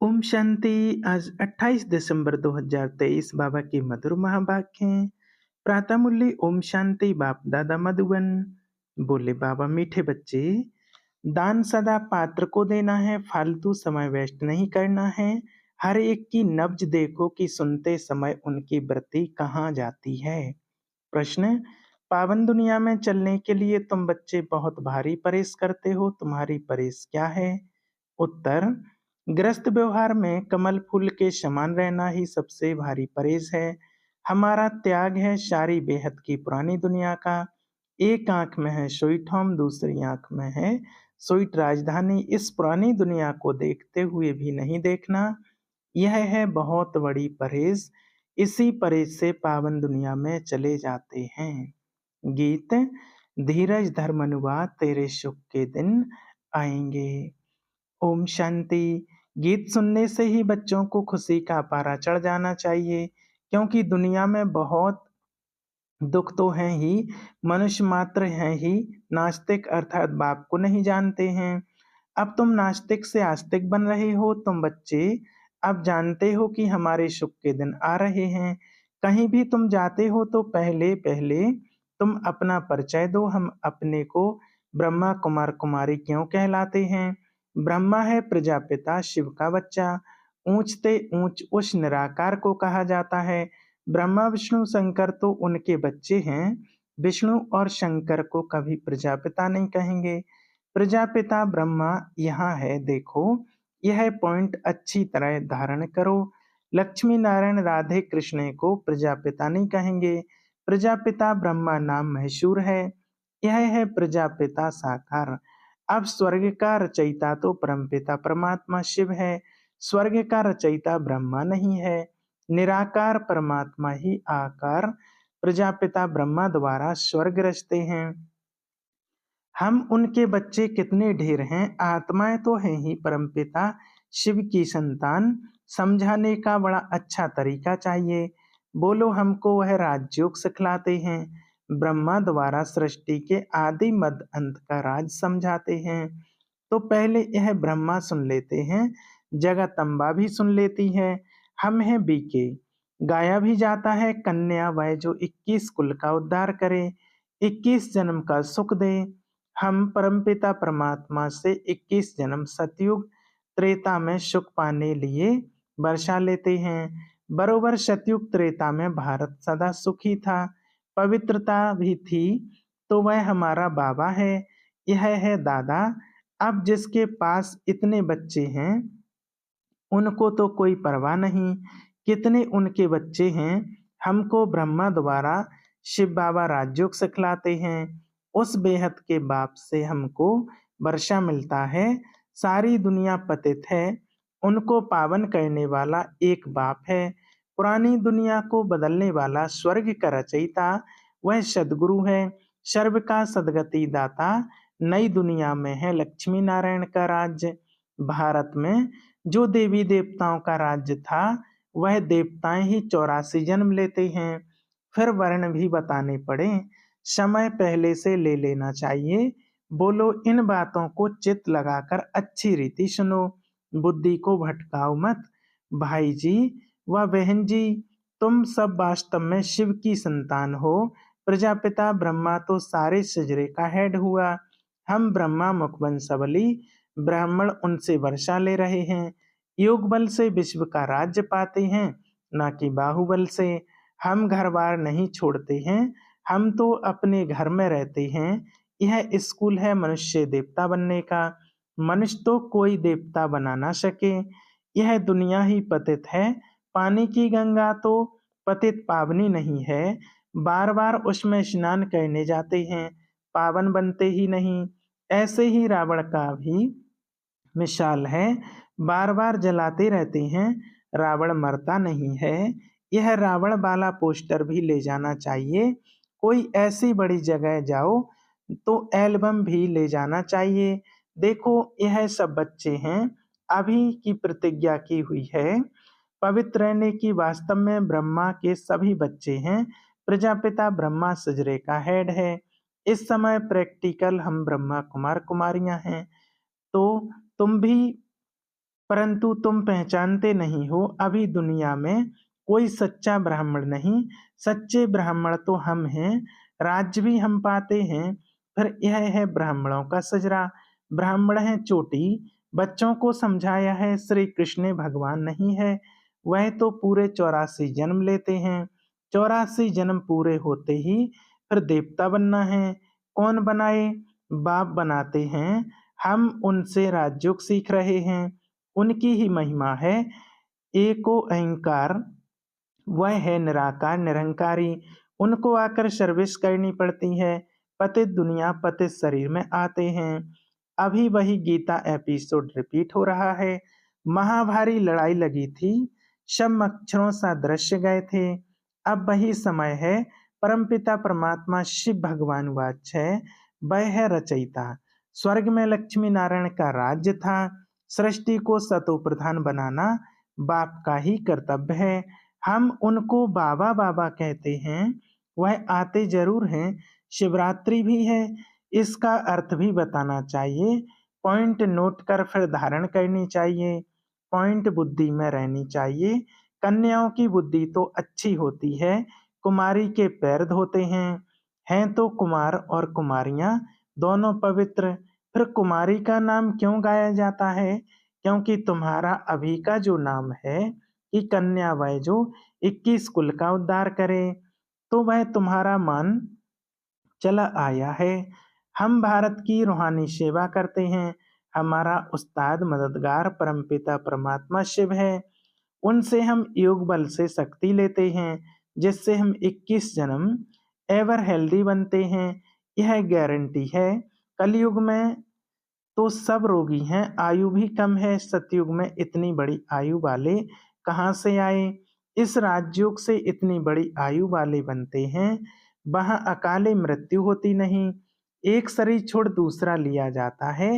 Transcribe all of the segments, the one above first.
ओम शांति। आज 28 दिसंबर 2023 बाबा की मधुर महावाक्य हैं। प्रातः मुरली ओम शांति। बाप दादा मधुबन। बोले बाबा, मीठे बच्चे, दान सदा पात्र को देना है, फालतू समय वेस्ट नहीं करना है। हर एक की नब्ज देखो कि सुनते समय उनकी वृत्ति कहाँ जाती है। प्रश्न: पावन दुनिया में चलने के लिए तुम बच्चे बहुत भारी परेश करते हो, तुम्हारी परेश क्या है? उत्तर: ग्रस्त व्यवहार में कमल फूल के समान रहना ही सबसे भारी परेश है। हमारा त्याग है सारी बेहद की पुरानी दुनिया का। एक आंख में है स्वीट होम, दूसरी आंख में है स्वीट राजधानी। इस पुरानी दुनिया को देखते हुए भी नहीं देखना, यह है बहुत बड़ी परहेज। इसी परहेज से पावन दुनिया में चले जाते हैं। गीत: धीरज धर्म अनुवाद, तेरे सुख के दिन आएंगे। ओम शांति। गीत सुनने से ही बच्चों को खुशी का पारा चढ़ जाना चाहिए, क्योंकि दुनिया में बहुत दुख तो हैं ही, मनुष्य मात्र हैं ही नास्तिक अर्थात बाप को नहीं जानते हैं। अब तुम नास्तिक से आस्तिक बन रहे हो। तुम बच्चे अब जानते हो कि हमारे सुख के दिन आ रहे हैं। कहीं भी तुम जाते हो तो पहले पहले तुम अपना परिचय दो। हम अपने को ब्रह्मा कुमार कुमारी क्यों कहलाते हैं? ब्रह्मा है प्रजापिता, शिव का बच्चा। ऊंचते ऊंच उस निराकार को कहा जाता है। ब्रह्मा विष्णु शंकर तो उनके बच्चे हैं। विष्णु और शंकर को कभी प्रजापिता नहीं कहेंगे। प्रजापिता ब्रह्मा यहाँ है, देखो। यह पॉइंट अच्छी तरह धारण करो। लक्ष्मी नारायण राधे कृष्ण को प्रजापिता नहीं कहेंगे। प्रजापिता ब्रह्मा नाम मशहूर है। यह है प्रजापिता साकार। अब स्वर्ग का रचयिता तो परमपिता परमात्मा शिव है। स्वर्ग का रचयिता ब्रह्मा नहीं है। निराकार परमात्मा ही आकार प्रजापिता ब्रह्मा द्वारा स्वर्ग रचते हैं। हम उनके बच्चे कितने ढेर हैं। आत्माएं तो हैं ही परमपिता शिव की संतान। समझाने का बड़ा अच्छा तरीका चाहिए। बोलो, हमको वह राजयोग सिखलाते हैं। ब्रह्मा द्वारा सृष्टि के आदि मध्य अंत का राज समझाते हैं। तो पहले यह ब्रह्मा सुन लेते हैं, जगदम्बा भी सुन लेती है। हम हैं बीके। गाया भी जाता है, कन्या वह जो 21 कुल का उद्धार करे, 21 जन्म का सुख दे। हम परमपिता परमात्मा से 21 जन्म सतयुग त्रेता में सुख पाने लिए वर्षा लेते हैं। बरोबर सतयुग त्रेता में भारत सदा सुखी था, पवित्रता भी थी। तो वह हमारा बाबा है, यह है दादा। अब जिसके पास इतने बच्चे हैं उनको तो कोई परवाह नहीं, कितने उनके बच्चे हैं। हमको ब्रह्मा द्वारा शिव बाबा राजयोग सिखलाते हैं। उस बेहद के बाप से हमको वर्षा मिलता है। सारी दुनिया पतित है, उनको पावन करने वाला एक बाप है। पुरानी दुनिया को बदलने वाला स्वर्ग का रचयिता वह सदगुरु है। सर्व का सदगति दाता नई दुनिया में है लक्ष्मी नारायण का राज्य। भारत में जो देवी देवताओं का राज्य था, वह देवताएं ही 84 जन्म लेते हैं। फिर वर्ण भी बताने पड़े, समय पहले से ले लेना चाहिए। बोलो, इन बातों को चित्त लगाकर अच्छी रीति सुनो, बुद्धि को भटकाओ मत। भाई जी व बहन जी, तुम सब वास्तव में शिव की संतान हो। प्रजापिता ब्रह्मा तो सारे सजरे का हेड हुआ। हम ब्रह्मा मुखवंशावली ब्राह्मण उनसे वर्षा ले रहे हैं। योग बल से विश्व का राज्य पाते हैं, ना कि बाहुबल से। हम घर बार नहीं छोड़ते हैं, हम तो अपने घर में रहते हैं। यह स्कूल है मनुष्य देवता बनने का। मनुष्य तो कोई देवता बना ना सके। यह दुनिया ही पतित है। पानी की गंगा तो पतित पावनी नहीं है। बार बार उसमें स्नान करने जाते हैं, पावन बनते ही नहीं। ऐसे ही रावण का भी मिसाल है, बार बार जलाते रहते हैं, रावण मरता नहीं है। यह रावण वाला पोस्टर भी ले जाना चाहिए। कोई ऐसी बड़ी जगह जाओ तो एल्बम भी ले जाना चाहिए। देखो, यह सब बच्चे हैं, अभी की प्रतिज्ञा की हुई है पवित्र रहने की। वास्तव में ब्रह्मा के सभी बच्चे हैं। प्रजापिता ब्रह्मा सजरे का हेड है। इस समय प्रैक्टिकल हम ब्रह्मा कुमार कुमारियां हैं। तो तुम भी परंतु तुम पहचानते नहीं हो, अभी दुनिया में कोई सच्चा ब्राह्मण नहीं। सच्चे ब्राह्मण तो हम हैं, राज्य भी हम पाते हैं। फिर यह है ब्राह्मणों का सजरा, ब्राह्मण है चोटी। बच्चों को समझाया है श्री कृष्ण भगवान नहीं है, वह तो पूरे 84 जन्म लेते हैं। 84 जन्म पूरे होते ही फिर देवता बनना है। कौन बनाए? बाप बनाते हैं। हम उनसे राजयोग सीख रहे हैं, उनकी ही महिमा है। एको अहंकार, वह है निराकार निरंकारी। उनको आकर सर्विस करनी पड़ती है। पतित दुनिया पतित शरीर में आते हैं। अभी वही गीता एपिसोड रिपीट हो रहा है। महाभारी लड़ाई लगी थी, सब अक्षरों सा दृश्य गए थे। अब वही समय है। परमपिता परमात्मा शिव भगवान वाच है, वह है रचयिता। स्वर्ग में लक्ष्मी नारायण का राज्य था। सृष्टि को सतो प्रधान बनाना बाप का ही कर्तव्य है। हम उनको बाबा बाबा कहते हैं, वह आते जरूर हैं। शिवरात्रि भी है, इसका अर्थ भी बताना चाहिए। पॉइंट नोट कर फिर धारण करनी चाहिए। पॉइंट बुद्धि में रहनी चाहिए। कन्याओं की बुद्धि तो अच्छी होती है, कुमारी के पैर धोते हैं तो कुमार और कुमारियां दोनों पवित्र। फिर कुमारी का नाम क्यों गाया जाता है? क्योंकि तुम्हारा अभी का जो नाम है कि कन्या वह जो 21 कुल का उद्धार करे, तो वह तुम्हारा मान चला आया है। हम भारत की रूहानी सेवा करते हैं। हमारा उस्ताद मददगार परमपिता परमात्मा शिव है। उनसे हम योग बल से शक्ति लेते हैं, जिससे हम 21 जन्म एवर हेल्दी बनते हैं। यह गारंटी है। कलयुग में तो सब रोगी हैं, आयु भी कम है। सतयुग में इतनी बड़ी आयु वाले कहाँ से आए? इस राजयोग से इतनी बड़ी आयु वाले बनते हैं। वहां अकाले मृत्यु होती नहीं, एक शरीर छोड़ दूसरा लिया जाता है।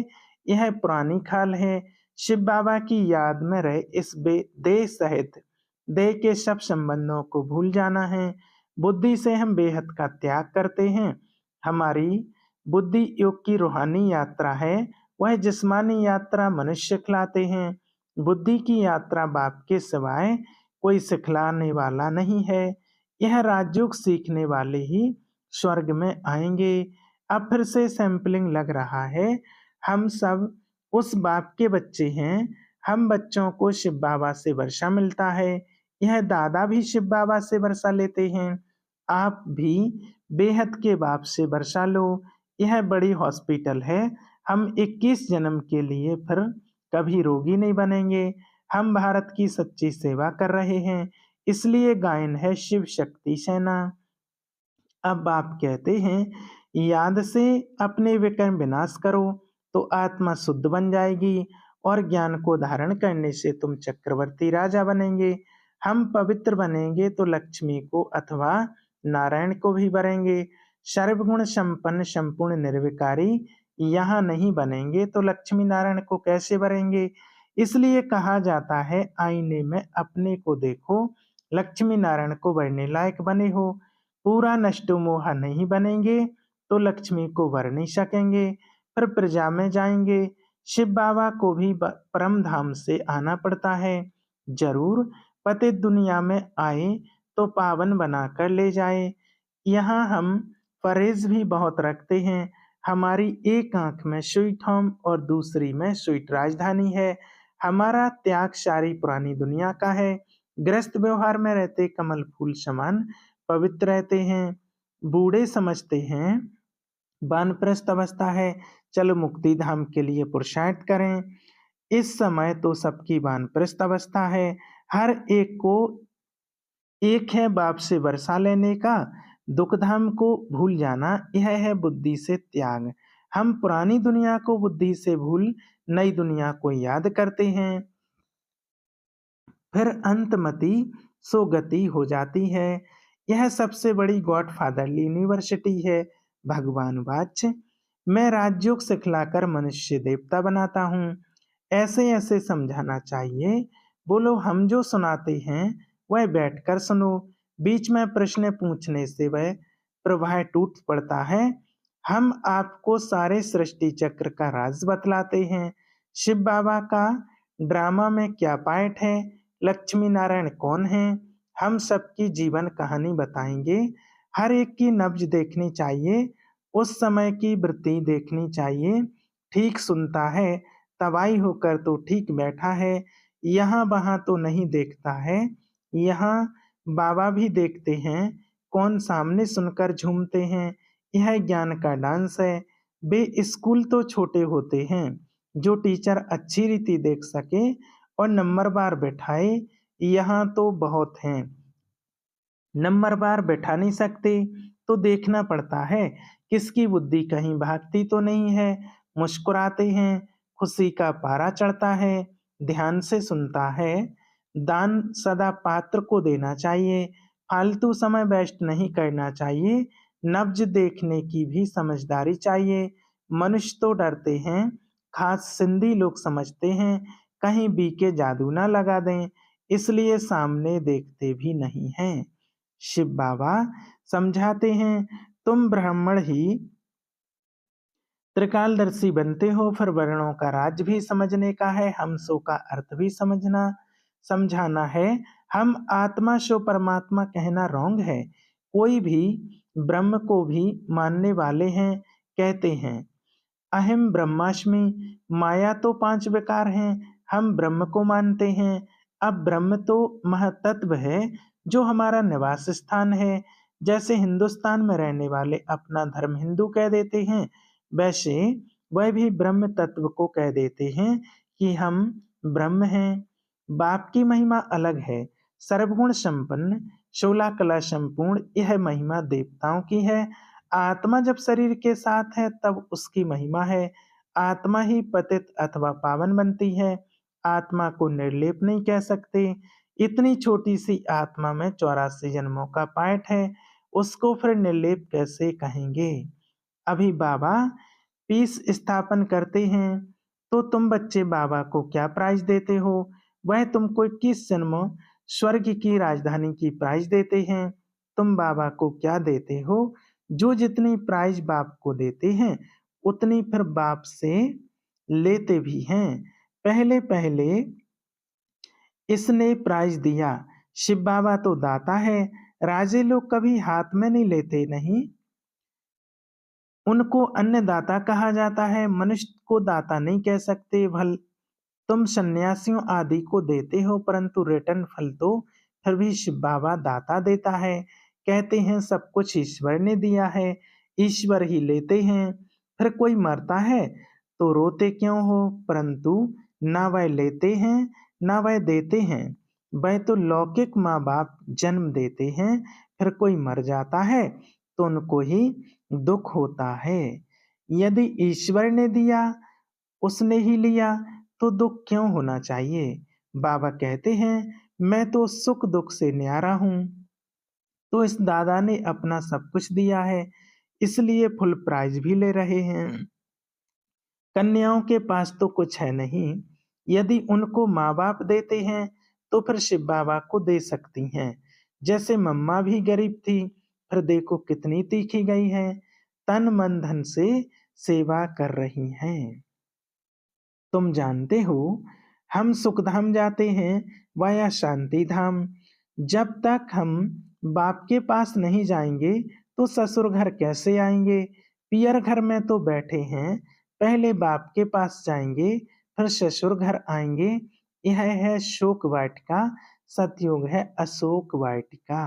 यह पुरानी खाल है। शिव बाबा की याद में रहे इस देह सहित देह के सब संबंधों को भूल जाना है। बुद्धि से हम बेहद का त्याग करते हैं। हमारी बुद्धि योग की रूहानी यात्रा है, वह जिस्मानी यात्रा मनुष्य खिलाते हैं। बुद्धि की यात्रा बाप के सिवाय कोई सिखलाने वाला नहीं है। यह राजयोग सीखने वाले ही स्वर्ग में आएंगे। अब फिर से सैंपलिंग लग रहा है। हम सब उस बाप के बच्चे हैं। हम बच्चों को शिव बाबा से वर्षा मिलता है। यह दादा भी शिव बाबा से वर्षा लेते हैं। आप भी बेहद के बाप से वर्षा लो। यह बड़ी हॉस्पिटल है। हम 21 जन्म के लिए फिर कभी रोगी नहीं बनेंगे। हम भारत की सच्ची सेवा कर रहे हैं, इसलिए गायन है शिव शक्ति सेना। अब आप कहते हैं, याद से अपने विकर्म विनाश करो तो आत्मा शुद्ध बन जाएगी और ज्ञान को धारण करने से तुम चक्रवर्ती राजा बनेंगे। हम पवित्र बनेंगे तो लक्ष्मी को अथवा नारायण को भी वरेंगे। सर्वगुण संपन्न संपूर्ण निर्विकारी यहाँ नहीं बनेंगे तो लक्ष्मी नारायण को कैसे वरेंगे? इसलिए कहा जाता है, आईने में अपने को देखो, लक्ष्मी नारायण को वरने लायक बने हो। पूरा नष्टो मोहा नहीं बनेंगे तो लक्ष्मी को वर नहीं सकेंगे। फिर प्रजा में जाएंगे। शिव बाबा को भी परम धाम से आना पड़ता है। जरूर पतित दुनिया में आए तो पावन बनाकर ले जाए। यहाँ हम परहेज भी बहुत रखते हैं। हमारी एक आंख में स्वीट होम और दूसरी में स्वीट राजधानी है। हमारा त्याग सारी पुरानी दुनिया का है। गृहस्थ व्यवहार में रहते कमल फूल समान पवित्र रहते हैं। बूढ़े समझते हैं वानप्रस्थ अवस्था है, चलो मुक्ति धाम के लिए पुरुषार्थ करें। इस समय तो सबकी वानप्रस्थ अवस्था है। हर एक को एक है बाप से वर्षा लेने का, दुख धाम को भूल जाना, यह है बुद्धि से त्याग। हम पुरानी दुनिया को बुद्धि से भूल नई दुनिया को याद करते हैं। फिर अंतमति सोगति हो जाती है। यह सबसे बड़ी गॉडफादरली यूनिवर्सिटी है। भगवान वाच्य, मैं राजयोग सिखलाकर मनुष्य देवता बनाता हूँ। ऐसे ऐसे समझाना चाहिए। बोलो, हम जो सुनाते हैं वह बैठकर सुनो। बीच में प्रश्न पूछने से वह प्रवाह टूट पड़ता है। हम आपको सारे सृष्टि चक्र का राज बतलाते हैं। शिव बाबा का ड्रामा में क्या पार्ट है, लक्ष्मी नारायण कौन है, हम सबकी जीवन कहानी बताएंगे। हर एक की नब्ज देखनी चाहिए, उस समय की वृत्ति देखनी चाहिए। ठीक सुनता है, तबाही होकर तो ठीक बैठा है, यहाँ वहाँ तो नहीं देखता है। यहाँ बाबा भी देखते हैं, कौन सामने सुनकर झूमते हैं। यह ज्ञान का डांस है। वे स्कूल तो छोटे होते हैं, जो टीचर अच्छी रीति देख सके और नंबर बार बैठाए, यहाँ तो बहुत हैं। नंबर बार बैठा नहीं सकते तो देखना पड़ता है, किसकी बुद्धि कहीं भागती तो नहीं है। मुस्कुराते हैं, खुशी का पारा चढ़ता है, ध्यान से सुनता है। दान सदा पात्र को देना चाहिए, फालतू समय वेस्ट नहीं करना चाहिए। नब्ज देखने की भी समझदारी चाहिए। मनुष्य तो डरते हैं, खास सिंधी लोग समझते हैं, कहीं बीके जादू ना लगा दें, इसलिए सामने देखते भी नहीं हैं। शिव बाबा समझाते हैं, तुम ब्राह्मण ही त्रिकालदर्शी बनते हो, फिर वर्णों का राज भी समझने का है, हमसों का अर्थ भी समझाना है। हम आत्मा सो परमात्मा कहना रॉन्ग है। कोई भी ब्रह्म को भी मानने वाले हैं, कहते हैं अहम ब्रह्मास्मि, माया तो 5 विकार हैं, हम ब्रह्म को मानते हैं। अब ब्रह्म तो महतत्व है, जो हमारा निवास स्थान है। जैसे हिंदुस्तान में रहने वाले अपना धर्म हिंदू कह देते हैं, वैसे वह भी ब्रह्म तत्व को कह देते हैं कि हम ब्रह्म हैं। बाप की महिमा अलग है, सर्वगुण संपन्न, 16 कला संपूर्ण। यह महिमा देवताओं की है। आत्मा जब शरीर के साथ है तब उसकी महिमा है। आत्मा ही पतित अथवा पावन बनती है, आत्मा को निर्लेप नहीं कह सकते। इतनी छोटी सी आत्मा में 84 जन्मों का पाठ है, उसको फिर निर्लेप कैसे कहेंगे। अभी बाबा पीस स्थापन करते हैं, तो तुम बच्चे बाबा को क्या प्राइज देते हो। वह तुमको 21 जन्म स्वर्ग की राजधानी की प्राइज देते हैं। तुम बाबा को क्या देते हो। जो जितनी प्राइज बाप को देते हैं, उतनी फिर बाप से लेते भी हैं। पहले पहले इसने प्राइज दिया। शिव बाबा तो दाता है, राजे लोग कभी हाथ में नहीं लेते नहीं, उनको अन्नदाता कहा जाता है। मनुष्य को दाता नहीं कह सकते। भल तुम सन्यासियों आदि को देते हो, परंतु रिटर्न फल तो फिर भी शिव बाबा दाता देता है। कहते हैं सब कुछ ईश्वर ने दिया है, ईश्वर ही लेते हैं। फिर कोई मरता है तो रोते क्यों हो, परंतु ना वह लेते हैं ना वह देते हैं। वह तो लौकिक माँ बाप जन्म देते हैं, फिर कोई मर जाता है तो उनको ही दुख होता है। यदि ईश्वर ने दिया, उसने ही लिया, तो दुख क्यों होना चाहिए। बाबा कहते हैं मैं तो सुख दुख से न्यारा हूँ। तो इस दादा ने अपना सब कुछ दिया है, इसलिए फुल प्राइज भी ले रहे हैं। कन्याओं के पास तो कुछ है नहीं, यदि उनको माँ बाप देते हैं तो फिर शिव बाबा को दे सकती हैं। जैसे मम्मा भी गरीब थी, फिर देखो कितनी तीखी गई है, तन मन धन से सेवा कर रही हैं। तुम जानते हो हम सुखधाम जाते हैं वया शांति धाम। जब तक हम बाप के पास नहीं जाएंगे तो ससुर घर कैसे आएंगे। पियर घर में तो बैठे हैं, पहले बाप के पास जाएंगे फिर ससुर घर आएंगे। यह है शोक वाटिका, सतयुग है अशोक वाटिका।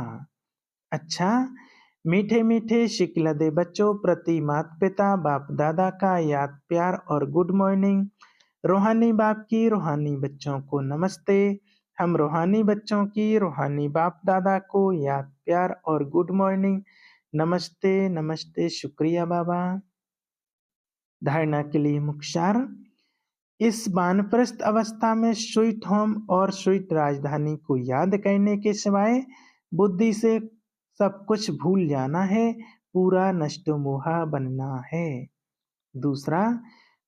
अच्छा, मीठे मीठे शिकलदे बच्चों प्रति माता पिता बाप दादा का याद प्यार और गुड मॉर्निंग। रूहानी बाप की रूहानी बच्चों को नमस्ते। हम रूहानी बच्चों की रूहानी बाप दादा को याद प्यार और गुड मॉर्निंग। नमस्ते नमस्ते, शुक्रिया बाबा। धारणा के लिए मुख्य, इस वानप्रस्थ अवस्था में स्वीट होम और स्वीट राजधानी को याद करने के सिवाय बुद्धि से सब कुछ भूल जाना है, पूरा नष्ट मोहा बनना है। दूसरा,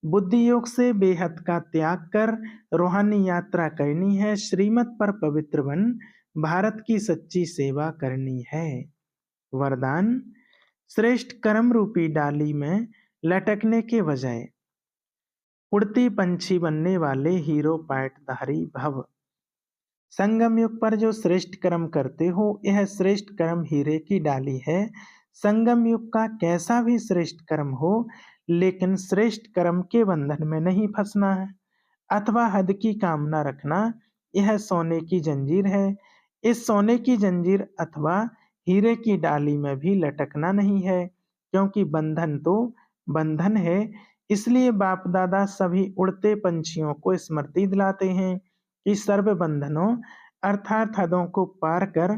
बुद्धि योग से बेहद का त्याग कर रूहानी यात्रा करनी है, श्रीमत पर पवित्र बन भारत की सच्ची सेवा करनी है। वरदान, श्रेष्ठ कर्म रूपी डाली में लटकने के बजाय उड़ती पंछी बनने वाले हीरो पाटधारी भव। संगम युग पर जो श्रेष्ठ कर्म करते हो, यह श्रेष्ठ कर्म हीरे की डाली है। संगम युग का कैसा भी श्रेष्ठ कर्म हो, लेकिन श्रेष्ठ कर्म के बंधन में नहीं फंसना है अथवा हद की कामना रखना। यह सोने की जंजीर है। इस सोने की जंजीर अथवा हीरे की डाली में भी लटकना नहीं है, क्योंकि बंधन तो बंधन है। इसलिए बाप दादा सभी उड़ते पंछियों को स्मृति दिलाते हैं कि सर्व बंधनों अर्थात हदों को पार कर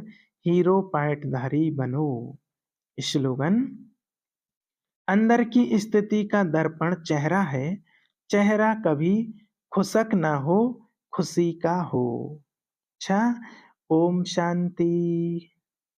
हीरो पाटधारी बनो। स्लोगन: अंदर की स्थिति का दर्पण चेहरा है, चेहरा कभी खुशक ना हो, खुशी का हो। अच्छा, ओम शांति।